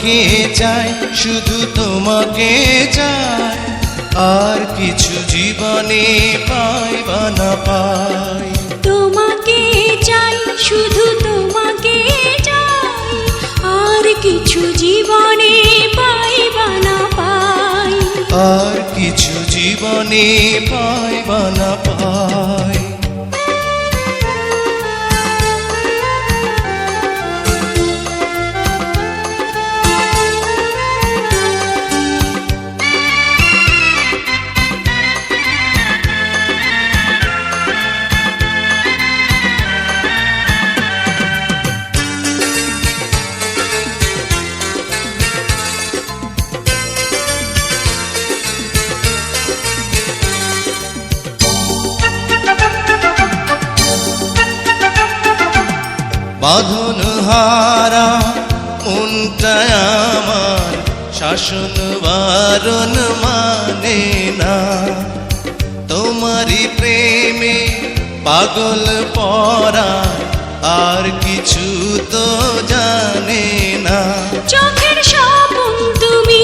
তোমাকে চাই, শুধু তোমাকে চাই, আর কিছু জীবনে পাই বা না পাই। তোমাকে চাই, শুধু তোমাকে চাই, আর কিছু জীবনে পাই বা না পাই। আর কিছু জীবনে পাই বা না পাই। বাঁধন হারা মনটা আমার শাসন বারণ মানে না, তোমারই প্রেমে পাগল পরা আর কিছু তো জানে না। চোখের স্বপন তুমি,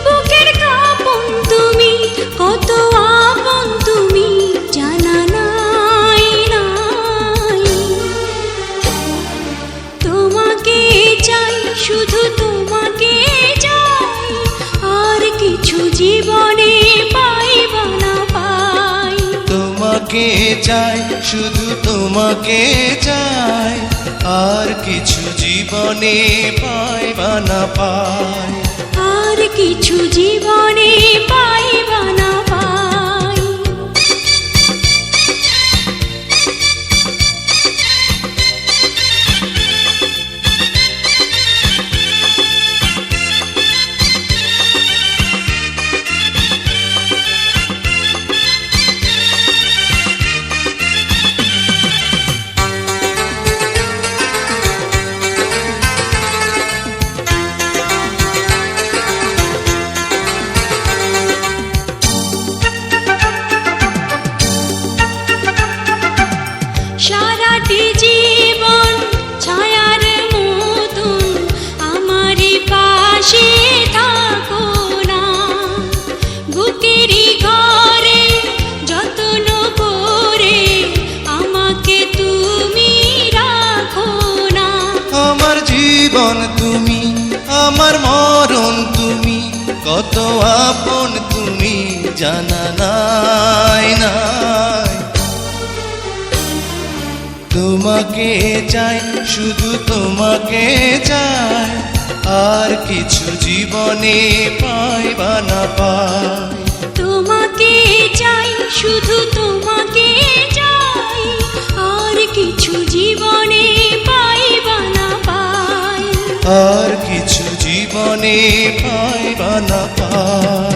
বুকের কাঁপন তুমি, কত আপন তুমি জানা নাই নাই। তোমাকে চাই, শুধু তোমাকে চাই, আর কিছু জীবনে পাই বা না পাই। তোমাকে চাই, শুধু তোমাকে চাই, আর কিছু জীবনে পাই বা না পাই। আর কিছু জীবনে পাই বা না পাই। সারাটি জীবন ছায়ার মতন আমারই পাশে থাকো না, বুকেরই ঘরে যত্ন করে আমাকে তুমি রাখো না। আমার জীবন তুমি, আমার মরণ তুমি, কত আপন তুমি জানা নাই নাই। তোমাকে চাই, শুধু তোমাকে চাই, আর কিছু জীবনে পাই বা না পাই। তোমাকে চাই, শুধু তোমাকে চাই, আর কিছু জীবনে পাই বা না পাই। আর কিছু জীবনে পাই বা না পাই।